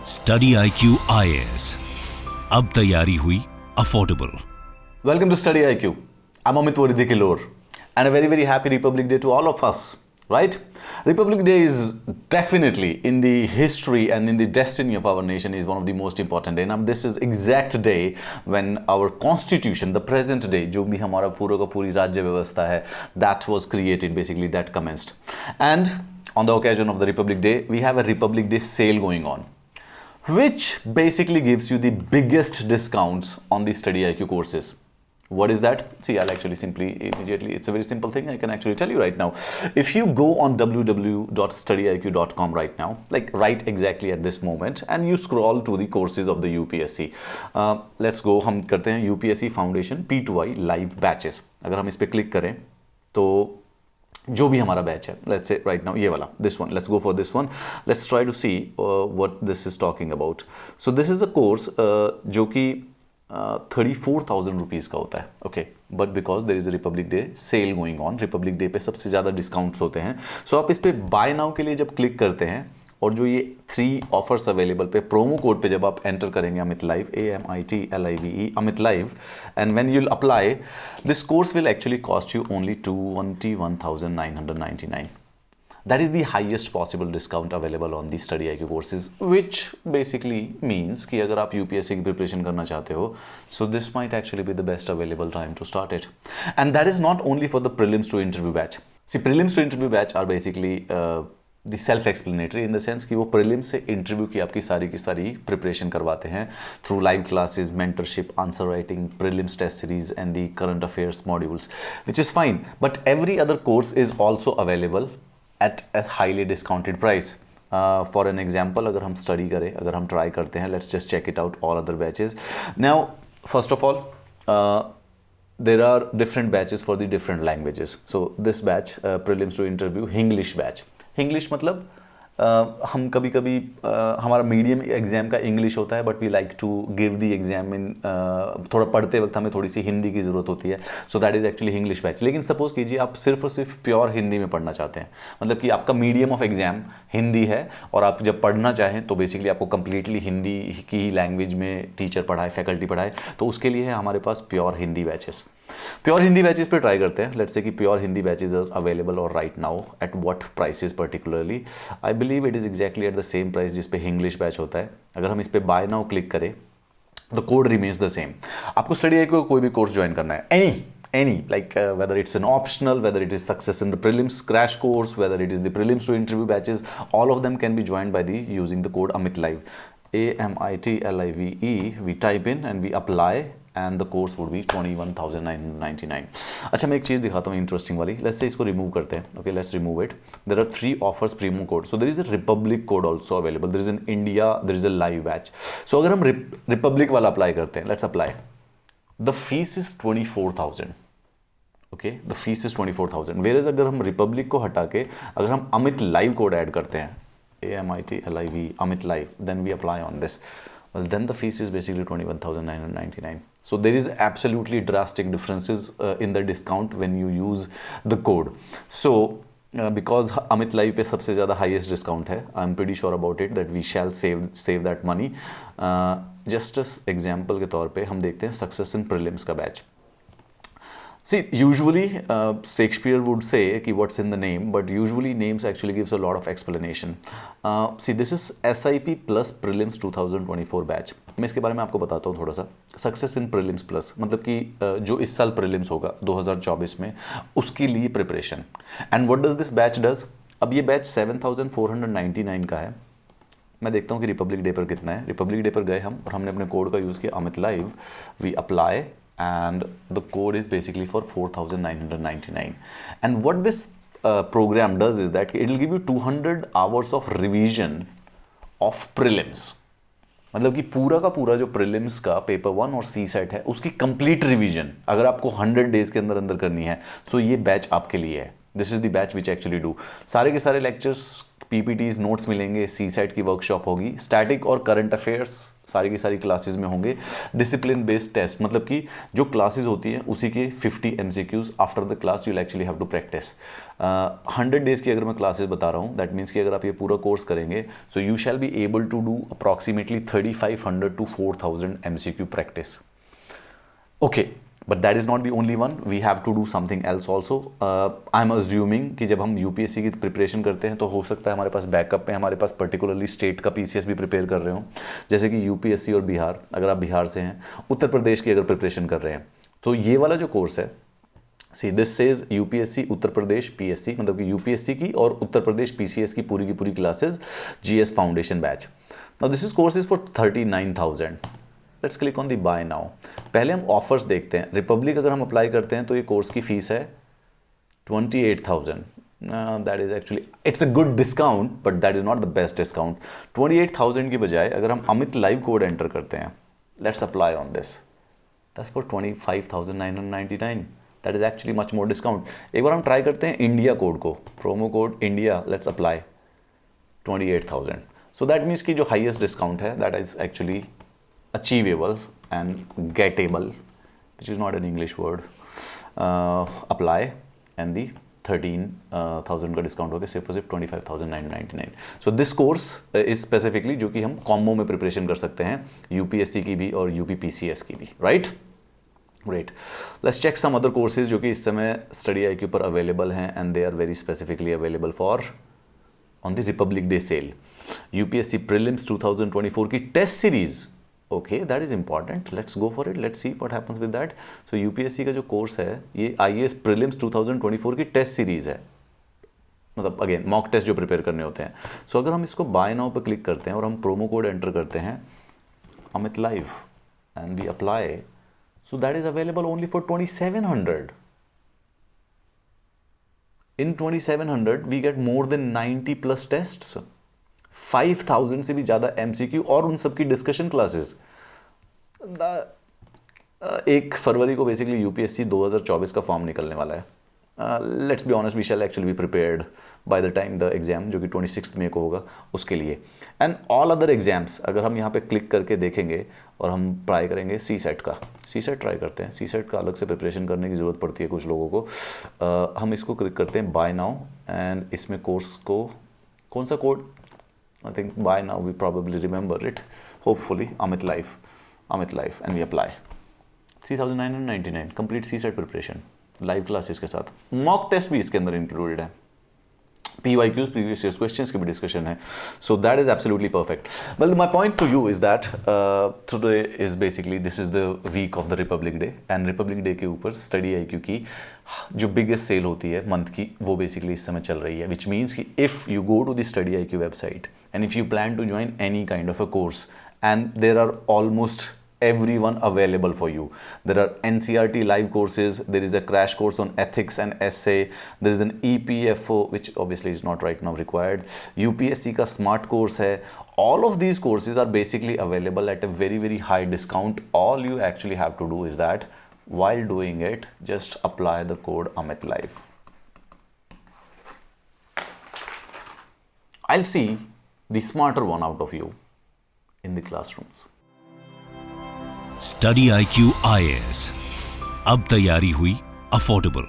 Study IQ IAS, अब तैयारी हुई affordable. Welcome to Study IQ. I'm Amit Varidhi Kilor, and a very, very happy Republic Day to all of us, right? Republic Day is definitely in the history and in the destiny of our nation is one of the most important day. Now, this is exact day when our constitution, the present day, जो भी हमारा पूरा का पूरी राज्य व्यवस्था है, that was created, basically that commenced. And on the occasion of the Republic Day, we have a Republic Day sale going on, which basically gives you the biggest discounts on the Study IQ courses. What is that? See, I'll actually immediately, it's a very simple thing I can actually tell you right now. If you go on www.studyiq.com right now, like right exactly at this moment, and you scroll to the courses of the UPSC. Let's go, हम करते हैं UPSC Foundation P2I live batches. अगर हम इस पे click करें तो जो भी हमारा बैच है, लेट्स से राइट नाउ ये वाला, this one, let's go for this one, let's try to see what this is talking about. So this is a course जो कि 34,000 रुपीज़ का होता है, okay, but because there is a republic day sale going on, republic day पे सबसे ज़्यादा discounts होते हैं. सो आप इस पर बाय नाउ के लिए जब क्लिक करते हैं और जो ये 3 ऑफर्स अवेलेबल पे प्रोमो कोड पे जब आप एंटर करेंगे Amit live, AMITLIVE Amit live, and when you will apply this course will actually cost you only 21,999. That is the highest possible discount available on the Study IQ courses, which basically means कि अगर आप UPSC की preparation करना चाहते हो, so this might actually be the best available time to start it. And that is not only for the prelims to interview batch. See, prelims to interview batch are basically the self-explanatory in the sense कि वो prelims से interview की आपकी सारी की सारी preparation करवाते हैं through live classes, mentorship, answer writing, prelims test series and the current affairs modules, which is fine. But every other course is also available at a highly discounted price. For an example, अगर हम study करें, अगर हम try करते हैं, let's just check it out all other batches. Now first of all there are different batches for the different languages. So this batch, prelims to interview, English batch. English मतलब हम कभी कभी हमारा मीडियम एग्जाम का English होता है, but we like to give the exam in थोड़ा पढ़ते वक्त हमें थोड़ी सी हिंदी की ज़रूरत होती है. So that is actually English batch. लेकिन सपोज कीजिए आप सिर्फ और सिर्फ प्योर हिंदी में पढ़ना चाहते हैं, मतलब कि आपका मीडियम ऑफ एग्जाम हिंदी है और आप जब पढ़ना चाहें तो बेसिकली आपको कंप्लीटली हिंदी की ही लैंग्वेज में टीचर पढ़ाए, फैकल्टी पढ़ाए, तो उसके लिए है हमारे पास pure Hindi batches. Pure Hindi batches पे ट्राई करते हैं. लेट्स से कि pure Hindi batches are available और right now at what prices particularly. I believe it is exactly at the same price जिस पे इंग्लिश बैच होता है. अगर हम इस पे बाय नाउ क्लिक करें, the code remains the same. आपको स्टडी IQ को कोई भी कोर्स ज्वाइन करना है, any like whether it's an optional, whether it is success in the prelims crash course, whether it is the prelims to interview batches, all of them can be joined by the using the code Amit Live, AMITLIVE. We type in and we apply and the course would be 21,999. अच्छा, मैं एक चीज़ दिखाता हूँ interesting वाली. Let's say इसको remove करते हैं. Okay, let's remove it. There are 3 offers promo code. So there is a republic code also available. There is in India, there is a live batch. So अगर हम republic वाला apply करते हैं, let's apply. The fees is 24,000. Okay, the fees is 24,000. Where is अगर हम Republic को हटा के अगर हम अमित लाइव कोड ऐड करते हैं, AMITLIVE Amit live, then we apply on this, well then the fees is basically 21,999. So there is absolutely drastic differences in the discount when you use the code. So because Amit Live पे सबसे ज़्यादा highest discount है, I'm pretty sure about it that we shall save that money. Just as example के तौर पे हम देखते हैं success in prelims का batch. See, usually Shakespeare would say कि what's in the name, but usually names actually gives a lot of explanation. See, this is SIP plus prelims 2024 batch. मैं इसके बारे में आपको बताता हूँ थोड़ा सा. सक्सेस इन प्रीलिम्स प्लस मतलब कि जो इस साल प्रीलिम्स होगा 2024 में, उसके लिए preparation. And what does this batch does? अब ये बैच 7,499 का है. मैं देखता हूँ कि रिपब्लिक डे पर कितना है. रिपब्लिक डे पर गए हम और हमने अपने कोड का यूज़ किया Amit live, we apply, and the code is basically for 4,999. And what this program does is that it will give you 200 hours of revision of prelims. मतलब कि पूरा का पूरा जो प्रीलिम्स का पेपर 1 और सी सेट है उसकी कंप्लीट रिवीजन अगर आपको 100 डेज के अंदर अंदर करनी है, सो ये बैच आपके लिए है. This is the batch which actually do. सारे के सारे लेक्चर्स, PPTs, नोट्स मिलेंगे, सी सेट की वर्कशॉप होगी, स्टैटिक और करंट अफेयर्स सारी की सारी क्लासेस में होंगे डिसिप्लिन बेस्ड टेस्ट, मतलब कि जो क्लासेस होती हैं उसी के 50 MCQs after the class you actually have to practice. 100 days की अगर मैं क्लासेस बता रहा हूँ, दैट मीन्स कि अगर आप ये पूरा कोर्स करेंगे so you shall be able to do approximately 3500 to 4000 MCQ practice. Okay, but that is not the only one, we have to do something else also. I am assuming कि जब हम UPSC की preparation करते हैं तो हो सकता है हमारे पास बैकअप में हमारे पास पर्टिकुलरली स्टेट का पीसीएस भी प्रिपेयर कर रहे हो, जैसे कि यूपीएससी और बिहार, अगर आप बिहार से हैं, उत्तर प्रदेश की अगर प्रिपरेशन कर रहे हैं तो ये वाला जो कोर्स है, see this says UPSC Uttar Pradesh PSC, मतलब कि यूपीएससी की और उत्तर प्रदेश पीसीएस की पूरी classes GS foundation batch. Now this is course is for 39,000। Let's click on the buy now. पहले हम ऑफर्स देखते हैं। रिपब्लिक अगर हम अप्लाई करते हैं तो ये कोर्स की फीस है 28,000। That is actually it's a good discount but that is not the best discount. 28,000 की बजाय अगर हम अमित लाइव कोड एंटर करते हैं, let's apply on this, that's for 25,999। That is actually much more discount. एक बार हम ट्राई करते हैं इंडिया कोड को, promo code India, let's apply 28,000। So that means कि जो हाईएस्ट डिस्काउंट है that is actually achievable and gettable, which is not an English word, apply and the 13,000 का discount हो गया, सिर्फ और सिर्फ 25,999। So this course is specifically जो कि हम कॉम्बो में प्रिपरेशन कर सकते हैं, यूपीएससी की भी और यूपीपीसीएस की भी, right. Great, let's check some other courses जो कि इस समय स्टडी IQ पर अवेलेबल हैं and they are very specifically available for on the republic day sale. UPSC prelims 2024 की test series, okay that is important, let's go for it, let's see what happens with that. So UPSC का जो course है ये IAS prelims 2024 की test series है, मतलब again mock test जो prepare करने होते हैं। सो अगर हम इसको बाय नाउ पे क्लिक करते हैं और हम प्रोमो कोड एंटर करते हैं Amit live and we apply, so that is available only for 2700। In 2700 we get more than 90+ tests, 5,000 से भी ज़्यादा MCQ और उन सबकी डिस्कशन क्लासेस। 1 फरवरी को बेसिकली यूपीएससी 2024 का फॉर्म निकलने वाला है। Let's be honest, we shall actually be prepared by the time the exam जो कि 26 मई को होगा उसके लिए। एंड ऑल अदर एग्जाम्स अगर हम यहाँ पे क्लिक करके देखेंगे और हम ट्राई करेंगे CSET का, CSET ट्राई करते हैं। CSET का अलग से प्रिपरेशन करने की ज़रूरत पड़ती है कुछ लोगों को। हम इसको क्लिक करते हैं बाय नाउ एंड इसमें कोर्स को कौन सा code, I think by now we probably remember it, hopefully Amit Life, and we apply 3,999 complete CSET preparation live classes के साथ, मॉक टेस्ट भी इसके अंदर इंक्लूडेड है, PYQs previous years questions की भी डिस्कशन है। so that is absolutely perfect. well my point to you is that today is basically this is the week of the Republic Day and Republic Day के ऊपर study IQ की जो biggest cell होती है month की वो basically इस समय चल रही है, which means कि if you go to the study IQ website and if you plan to join any kind of a course and there are almost everyone available for you. There are NCERT live courses, there is a crash course on ethics and essay, there is an EPFO which obviously is not right now required, UPSC का smart course है. All of these courses are basically available at a very high discount. All you actually have to do is that while doing it, just apply the code AmitLive. I'll see the smarter one out of you in the classrooms. Study IQ IAS अब तैयारी हुई affordable.